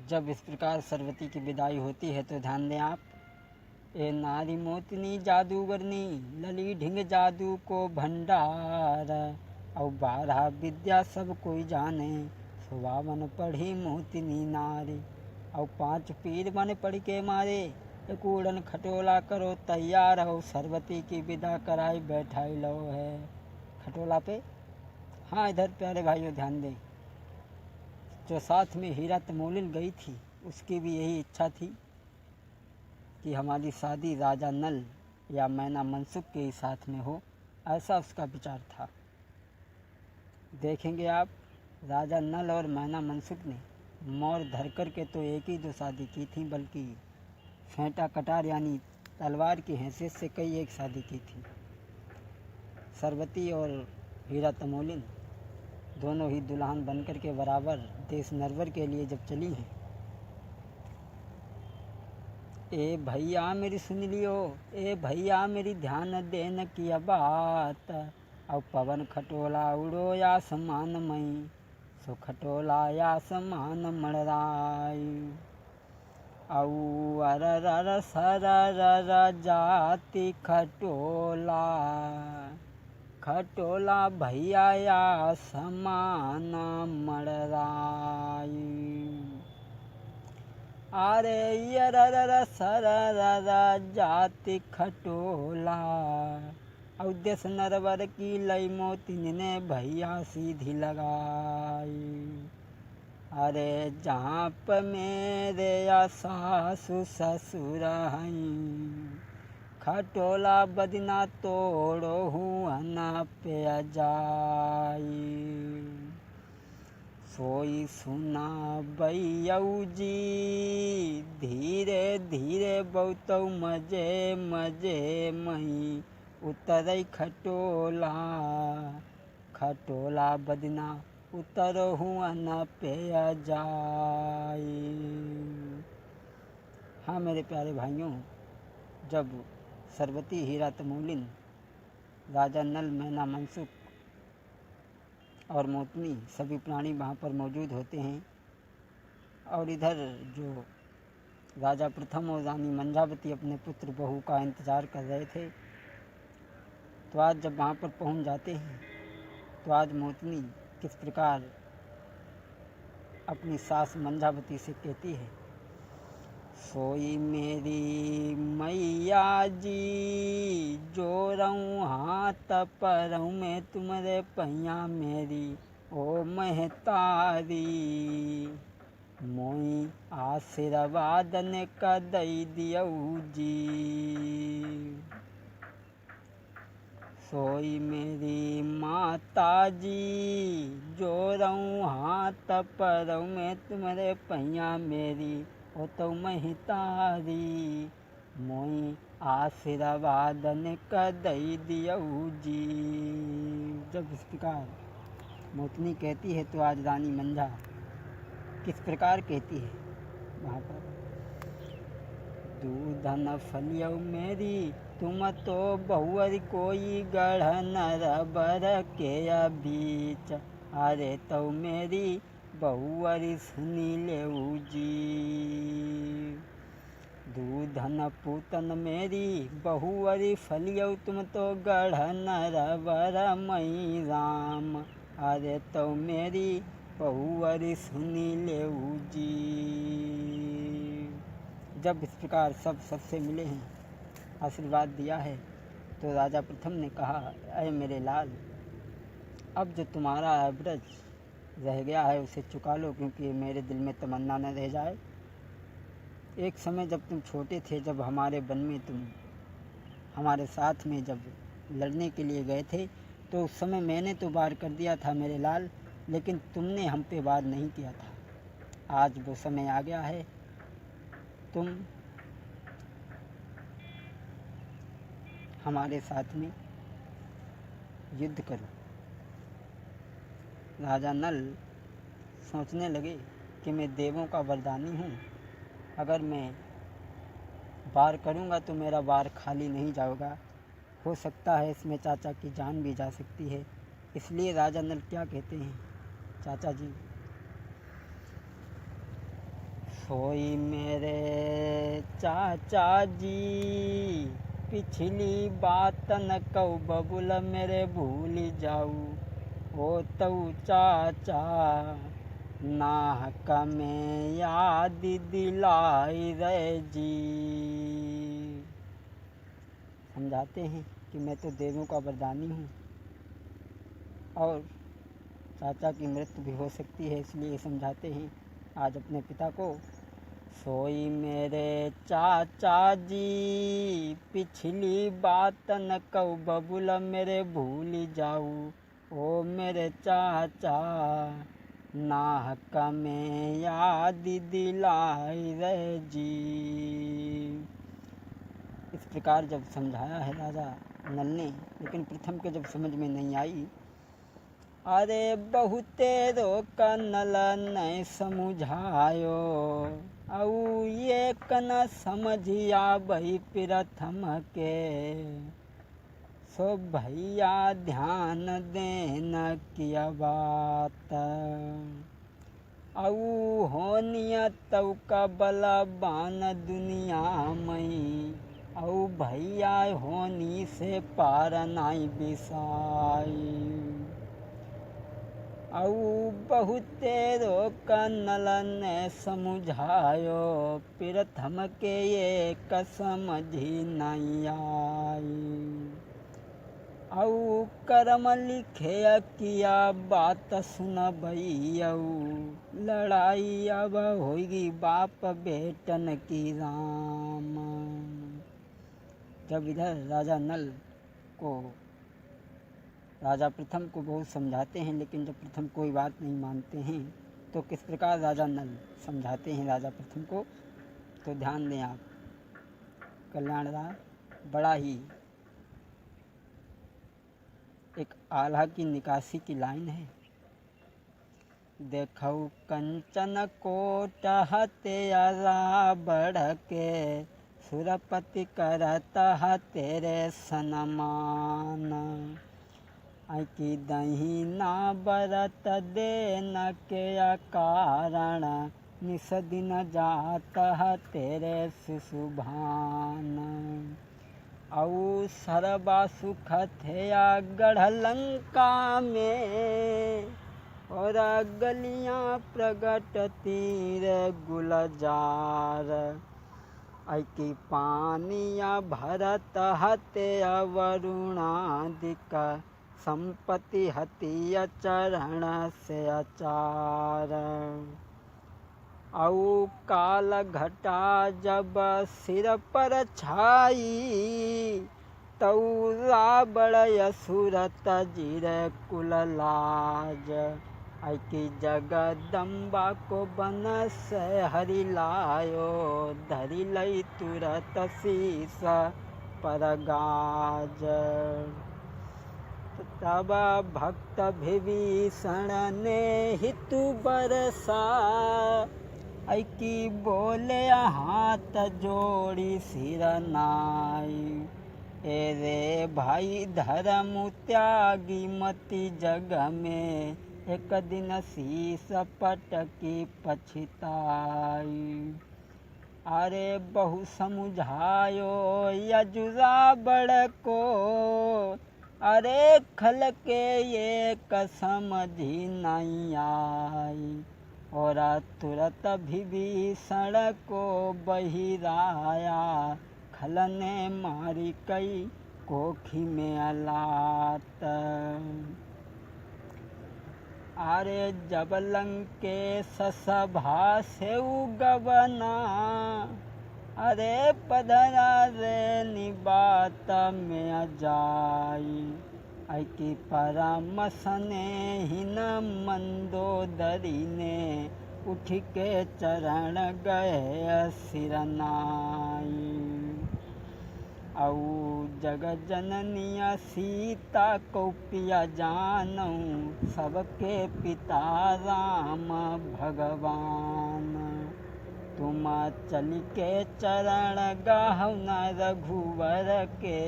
जब इस प्रकार सरस्वती की विदाई होती है तो ध्यान दें आप। ए नारी मोतनी जादूगरनी लली ढिंग जादू को भंडार, और 12 विद्या सब कोई जाने, 52 पढ़ी मोतनी नारी, और 5 पीर मन पढ़ के मारे, एक उड़न खटोला करो तैयार हो, सरस्वती की विदा कराई बैठाई लो है खटोला पे। हाँ इधर प्यारे भाइयों ध्यान दें, जो साथ में हीरा तमोलिन गई थी उसकी भी यही इच्छा थी कि हमारी शादी राजा नल या मैना मनसुख के ही साथ में हो, ऐसा उसका विचार था। देखेंगे आप, राजा नल और मैना मनसुख ने मोर धरकर के तो एक ही दो शादी की थी, बल्कि फेंटा कटार यानी तलवार की हैसियत से कई एक शादी की थी। सरस्वती और हीरा तमोलिन दोनों ही दुल्हन बनकर के बराबर देश नरवर के लिए जब चली हैं, ए भैया मेरी सुन लियो, ए भैया मेरी ध्यान देन की बात, और पवन खटोला उड़ो आसमान मई, सो खटोला आसमान मड़राई, औ अर सर जाति खटोला, खटोला भैया आसमान मड़राई, अरे यर सर जाति खटोला, औदेश नरवर की लई मोतिन ने भैया सीधी लगाई, अरे जहाँ पर मेरे सासु ससुर हैं, खटोला बदना तोड़ो हुआ पे जाई, सोई सुना बैयऊ जी धीरे धीरे बहुत मजे मजे मही, उतरई खटोला, खटोला बदना उतर हुआ न पे जाई। हाँ मेरे प्यारे भाइयों, जब सरस्वती हीरा तमोलिन राजा नल मैना मनसुख और मोतनी सभी प्राणी वहाँ पर मौजूद होते हैं, और इधर जो राजा प्रथम और रानी मंजावती अपने पुत्र बहू का इंतज़ार कर रहे थे, तो आज जब वहाँ पर पहुँच जाते हैं तो आज मोतनी किस प्रकार अपनी सास मंजावती से कहती है, सोई मेरी मैया जी जो रहूँ हाथ परहूँ मैं तुम्हारे पैया मेरी, ओ महतारी मोई आशीर्वाद ने का दई दियऊ जी, सोई मेरी माता जी जो रहूँ हाथ परहूँ मैं तुम्हारे पैया मेरी, ओ तो महतारी मोई आशीर्वाद ने कदई दियऊ जी। जब इस प्रकार मोतनी कहती है तो आज रानी मंझा किस प्रकार कहती है वहाँ पर, दूधन फलियऊ मेरी तुम तो बहुअर कोई गढ़ नर बर के बीच, अरे तो मेरी बहुअरी सुनी लेऊ जी, दूधन पूतन मेरी बहुअरी फलियऊ तुम तो गढ़ नर बर मई राम, अरे तो मेरी बहुअरी सुनी लेऊ जी। जब इस प्रकार सबसे मिले हैं, आशीर्वाद दिया है, तो राजा प्रथम ने कहा, अरे मेरे लाल, अब जो तुम्हारा एवरेज रह गया है उसे चुका लो, क्योंकि मेरे दिल में तमन्ना न रह जाए। एक समय जब तुम छोटे थे, जब हमारे वन में तुम हमारे साथ में जब लड़ने के लिए गए थे, तो उस समय मैंने तो वार कर दिया था मेरे लाल, लेकिन तुमने हम पे वार नहीं किया था। आज वो समय आ गया है, तुम हमारे साथ में युद्ध करो। राजा नल सोचने लगे कि मैं देवों का वरदानी हूँ, अगर मैं वार करूँगा तो मेरा वार खाली नहीं जाएगा, हो सकता है इसमें चाचा की जान भी जा सकती है। इसलिए राजा नल क्या कहते हैं, चाचा जी सोई मेरे चाचा जी, पिछली बात न कहू बबुल मेरे भूल जाऊ, ओ तऊ चाचा नाहक में याद दिलाई रे जी। समझाते हैं कि मैं तो देवों का वरदानी हूँ और चाचा की मृत्यु भी हो सकती है, इसलिए समझाते हैं आज अपने पिता को। सोई मेरे चाचा जी, पिछली बात न कहू बबुल मेरे भूल जाऊ, ओ मेरे चाचा नाहक में याद दिलाई रे जी। इस प्रकार जब समझाया है राजा नल ने, लेकिन प्रथम के जब समझ में नहीं आई, अरे बहुते रोक नल ने समझायो, औ ये कन समझिया भई प्रथम के, सो भैया ध्यान देना किया बात, औ होनियत तऊ का बलवान दुनिया मई, औ भैया होनी से पार नाई बिसाई, औ बहुते रोक नल ने समझायो, प्रथम के एक समझी नहीं आई, औ कर्म लिखे किया बात सुन भैया, लड़ाई अब होगी बाप बेटन की राम। जब इधर राजा नल को राजा प्रथम को बहुत समझाते हैं, लेकिन जब प्रथम कोई बात नहीं मानते हैं तो किस प्रकार राजा नल समझाते हैं राजा प्रथम को, तो ध्यान दें आप। कल्याण राय बड़ा ही एक आल्हा की निकासी की लाइन है। देखऊ कंचन कोट हत्यारा बढ़ के, सुरपति करता तेरे सनमान, की दही ना बरत देन के कारण, निस दिन जाता तेरे शिशुभान, औ सर्वा सुख थया गढ़ लंका में, और गलियां प्रगट तीर गुलजार, की पानिया भरत हते वरुणादिक, संपत्ति हति चरण से अचार, औ काल घटा जब सिर पर छाई, तऊ रावण असुरत जिर कुल लाज, की जगदम्बा को बन से हरि लायो, धरि लई तुरत शीस पर गाज, तब भक्त विभीषण ने हितु बरसा, की बोले हाथ जोड़ी सिर नाई, ए रे भाई धर्म त्यागी मति जग में, एक दिन शीस पटकी पछताई, अरे बहु समझायो यजुरा बड़ को, अरे खल के ये समझी नहीं आई, और तुरत विभीषण को बहिराया, खल ने मारी कई कोखी में अलात, अरे जब लंकेश सभा से गवना, अरे पधरा रे निबात में जाई, की परमस ने ही न मंदोदरी ने, उठ के चरण गए सिर नाई, औ जग जननिया सीता को पिया जानऊ, सबके पिता राम भगवान, तुम चल के चरण गाहु न रघुवर के,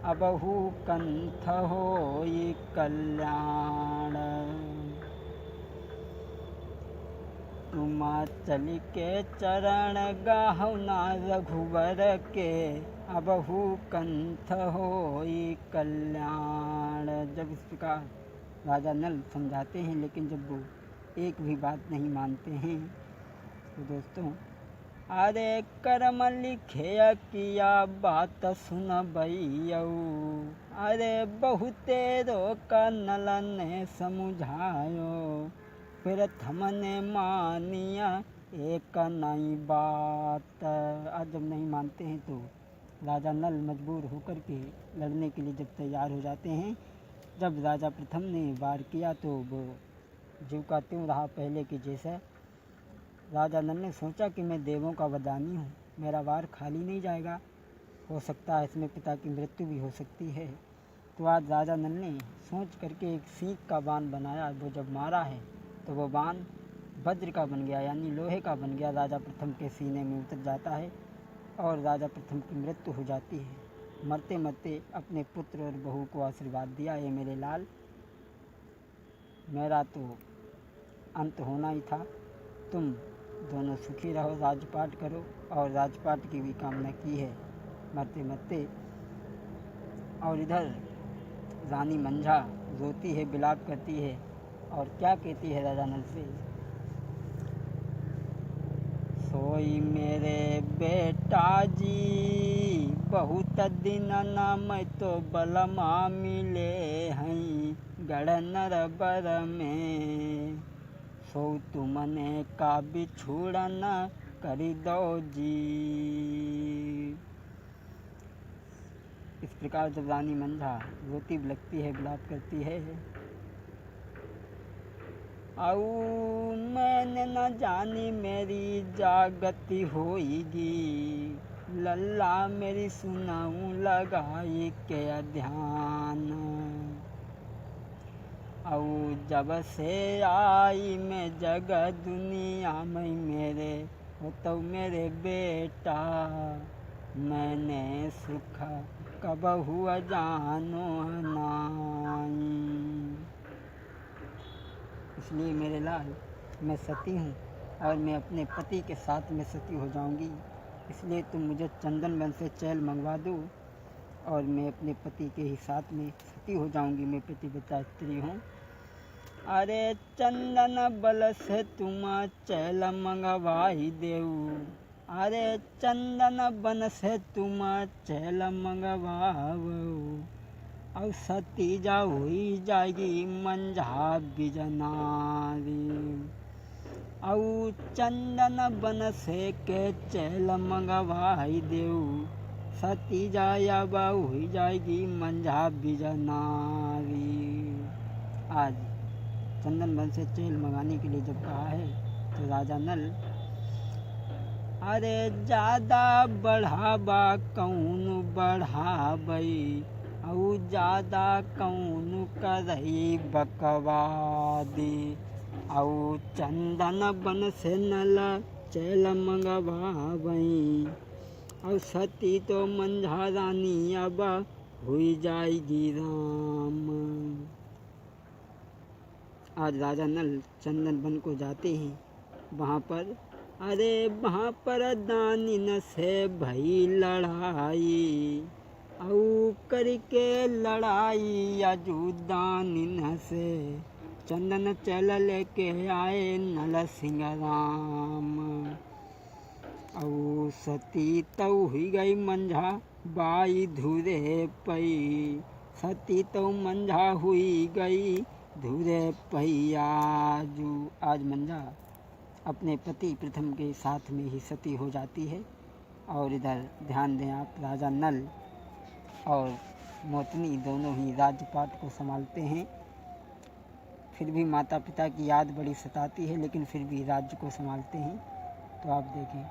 अबहु कंठ होई कल्याण। तुम चल के चरण गाहुना रघुवर के, अबहु कंठ होई कल्याण। जब इस प्रकार राजा नल समझाते हैं, लेकिन जब वो एक भी बात नहीं मानते हैं, तो दोस्तों, अरे कर्म लिखे किया बात सुन भैयऊ, अरे बहुते रोक नल ने समझायो, फिर थमने मानिया एक नई बात। आज जब नहीं मानते हैं तो राजा नल मजबूर होकर के लड़ने के लिए जब तैयार हो जाते हैं। जब राजा प्रथम ने वार किया तो वो जीव का त्यों रहा पहले के जैसा। राजा नल ने सोचा कि मैं देवों का वरदानी हूँ, मेरा वार खाली नहीं जाएगा, हो सकता है इसमें पिता की मृत्यु भी हो सकती है। तो आज राजा नल ने सोच करके एक सींग का बाण बनाया। वो जब मारा है तो वो बाण वज्र का बन गया, यानी लोहे का बन गया, राजा प्रथम के सीने में उतर जाता है और राजा प्रथम की मृत्यु हो जाती है। मरते मरते अपने पुत्र और बहू को आशीर्वाद दिया, ये मेरे लाल, मेरा तो अंत होना ही था, तुम दोनों सुखी रहो, राजपाट करो। और राजपाट की भी कामना की है मरते मरते। और इधर रानी मंझा रोती है, विलाप करती है और क्या कहती है राजा नल से, सोई मेरे बेटा जी, बहुत दिन नाम तो बलमा मिले हैं, गढ़ नरबर में, सो तुमने का बिछुड़न कर दो जी। इस प्रकार जब रानी मंझा रोती बिलखती है, विलाप करती है, आऊ मैंने न जानी मेरी जागती होएगी, लल्ला मेरी सुनाऊं लगाई के ध्यान, आऊ जब से आई मैं जग दुनिया में मेरे, हो तो मेरे बेटा, मैंने सुख कब हुआ जानो नाई। इसलिए मेरे लाल, मैं सती हूँ और मैं अपने पति के साथ में सती हो जाऊँगी, इसलिए तुम मुझे चंदन वन से चैल मंगवा दो और मैं अपने पति के ही साथ में सती हो जाऊँगी। मैं पतिव्रता स्त्री हूँ। अरे चंदन बल से तुम चैल मंगवाई देऊ, अरे चंदन बन से तुम चैल मंगवाओ, और सती जा हुई जाएगी मंझा बिजनारी, और चंदन बन से के चैल मंगवाई देऊ, सती जाया हुई जाएगी मंझा बिजनारी। आज चंदन बन से चैल मंगाने के लिए जब कहा है तो राजा नल, अरे ज़्यादा बढ़ावा कौन बढ़ाबई, और ज़्यादा कौन करई बकवादी, और चंदन बन से नल चैल मंगवाबई, और सती तो मंझा रानी अब हुई जाएगी राम। आज राजा नल चंदन बन को जाते हैं, वहाँ पर दानिन से भई लड़ाई, औ करके लड़ाई अजू दानिन से, चंदन चैल लेके आए नल सिंह राम, औ सती तो हुई गई मंझा बाई धुरे पई, सती तो मंझा हुई गई धुरे पई आजू। आज मंझा अपने पति प्रथम के साथ में ही सती हो जाती है। और इधर ध्यान दें आप, राजा नल और मोतनी दोनों ही राज्यपाट को संभालते हैं। फिर भी माता पिता की याद बड़ी सताती है, लेकिन फिर भी राज्य को संभालते हैं। तो आप देखें।